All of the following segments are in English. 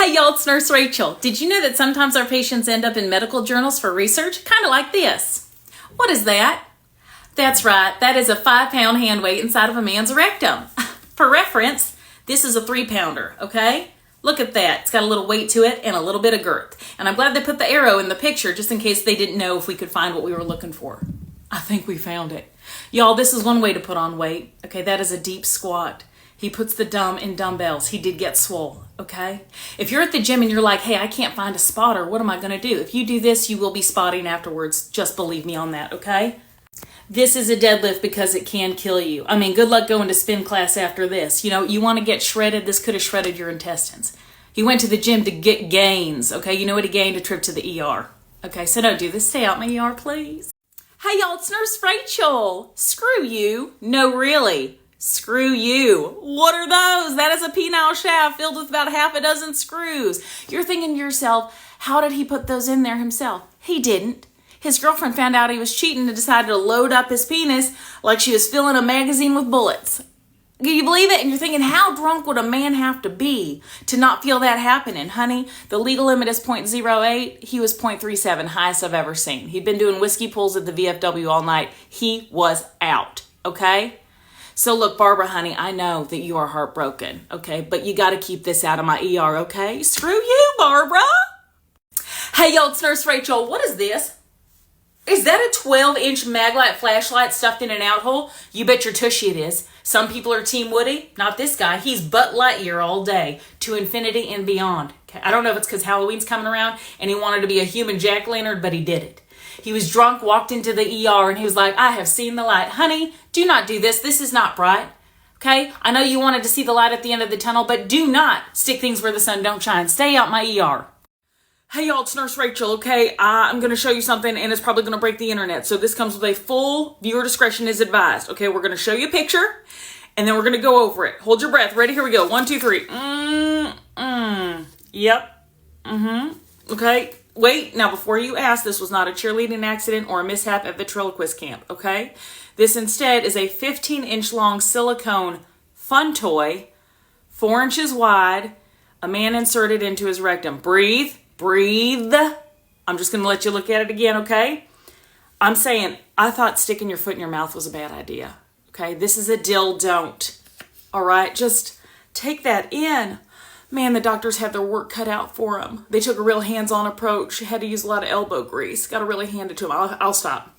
Hi y'all, it's Nurse Rachel. Did you know that sometimes our patients end up in medical journals for research? Kind of like this. What is that? That's right, that is a 5-pound hand weight inside of a man's rectum. For reference, this is a 3-pounder, okay? Look at that. It's got a little weight to it and a little bit of girth. And I'm glad they put the arrow in the picture just in case they didn't know if we could find what we were looking for. I think we found it. Y'all, this is one way to put on weight. Okay, that is a deep squat. He puts the dumb in dumbbells. He did get swole, okay? If you're at the gym and you're like, hey, I can't find a spotter, what am I gonna do? If you do this, you will be spotting afterwards. Just believe me on that, okay? This is a deadlift because it can kill you. I mean, good luck going to spin class after this. You know, you wanna get shredded, this could have shredded your intestines. He went to the gym to get gains, okay? You know what he gained? A trip to the ER. Okay, so don't do this. Stay out my ER, please. Hey y'all, it's Nurse Rachel. Screw you. No, really. Screw you. What are those? That is a penile shaft filled with about half a dozen screws. You're thinking to yourself, how did he put those in there himself? He didn't. His girlfriend found out he was cheating and decided to load up his penis like she was filling a magazine with bullets. Can you believe it? And you're thinking, how drunk would a man have to be to not feel that happening? Honey, the legal limit is 0.08. He was 0.37, highest I've ever seen. He'd been doing whiskey pulls at the VFW all night. He was out, okay? So look, Barbara, honey, I know that you are heartbroken, okay? But you got to keep this out of my ER, okay? Screw you, Barbara. Hey, y'all, it's Nurse Rachel. What is this? Is that a 12-inch maglight flashlight stuffed in an out-hole? You bet your tushy it is. Some people are Team Woody. Not this guy. He's Buzz Lightyear all day. To infinity and beyond. Okay? I don't know if it's because Halloween's coming around and he wanted to be a human jack-o'-lantern, but he did it. He was drunk, walked into the ER, and he was like, I have seen the light. Honey, do not do this. This is not bright. Okay? I know you wanted to see the light at the end of the tunnel, but do not stick things where the sun don't shine. Stay out my ER. Hey y'all, it's Nurse Rachel, okay? I'm going to show you something and it's probably going to break the internet. So this comes with a full viewer discretion is advised. Okay, we're going to show you a picture and then we're going to go over it. Hold your breath. Ready? Here we go. 1, 2, 3. Yep. Okay. Wait. Now, before you ask, this was not a cheerleading accident or a mishap at ventriloquist camp, okay? This instead is a 15-inch long silicone fun toy, 4 inches wide, a man inserted into his rectum. Breathe. Breathe. I'm just going to let you look at it again, okay? I'm saying, I thought sticking your foot in your mouth was a bad idea, okay? This is a don't. All right? Just take that in. Man, the doctors had their work cut out for them. They took a real hands-on approach, had to use a lot of elbow grease. Got to really hand it to them. I'll stop.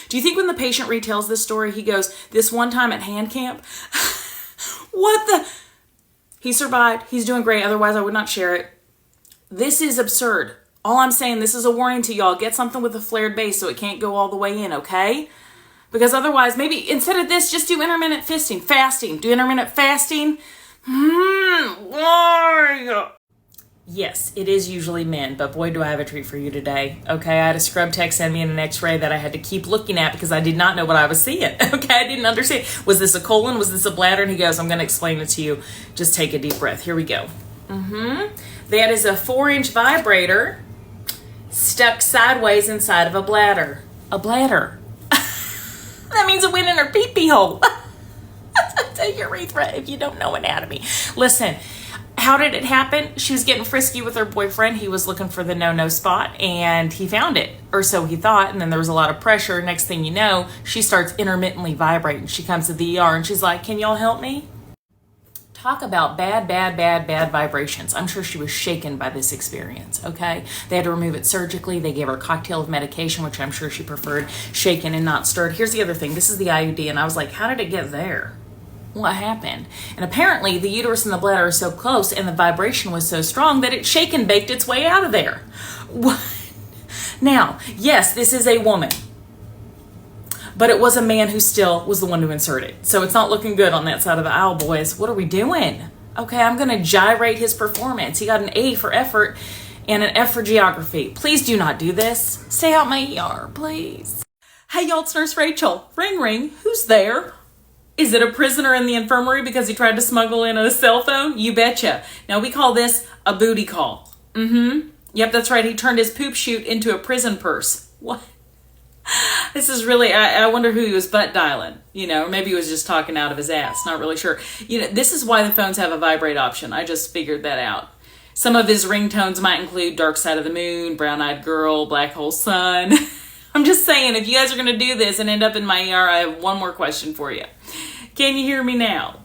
Do you think when the patient retells this story, he goes, this one time at hand camp? What the? He survived. He's doing great. Otherwise, I would not share it. This is absurd. All I'm saying, this is a warning to y'all. Get something with a flared base so it can't go all the way in, okay? Because otherwise, maybe instead of this, just do intermittent fasting. Do intermittent fasting. Why? Yes, it is usually men, but boy, do I have a treat for you today. Okay, I had a scrub tech send me an x-ray that I had to keep looking at because I did not know what I was seeing. Okay, I didn't understand. Was this a colon? Was this a bladder? And he goes, I'm going to explain it to you. Just take a deep breath. Here we go. That is a 4-inch vibrator stuck sideways inside of a bladder. A bladder. That means it went in her pee-pee hole. That's a urethra if you don't know anatomy. Listen, how did it happen? She was getting frisky with her boyfriend. He was looking for the no-no spot, and he found it. Or so he thought, and then there was a lot of pressure. Next thing you know, she starts intermittently vibrating. She comes to the ER, and she's like, can y'all help me? Talk about bad vibrations. I'm sure she was shaken by this experience, okay? They had to remove it surgically. They gave her a cocktail of medication, which I'm sure she preferred, shaken and not stirred. Here's the other thing. This is the IUD, and I was like, how did it get there? What happened? And apparently, the uterus and the bladder are so close, and the vibration was so strong that it shake and baked its way out of there. What? Now, yes, this is a woman. But it was a man who still was the one to insert it. So it's not looking good on that side of the aisle, boys. What are we doing? Okay, I'm going to gyrate his performance. He got an A for effort and an F for geography. Please do not do this. Stay out my ER, please. Hey, y'all, it's Nurse Rachel. Ring, ring. Who's there? Is it a prisoner in the infirmary because he tried to smuggle in a cell phone? You betcha. Now, we call this a booty call. Yep, that's right. He turned his poop chute into a prison purse. What? This is really, I wonder who he was butt dialing, you know, or maybe he was just talking out of his ass. Not really sure. You know, this is why the phones have a vibrate option. I just figured that out. Some of his ringtones might include Dark Side of the Moon, Brown Eyed Girl, Black Hole Sun. I'm just saying, if you guys are going to do this and end up in my ER, I have one more question for you. Can you hear me now?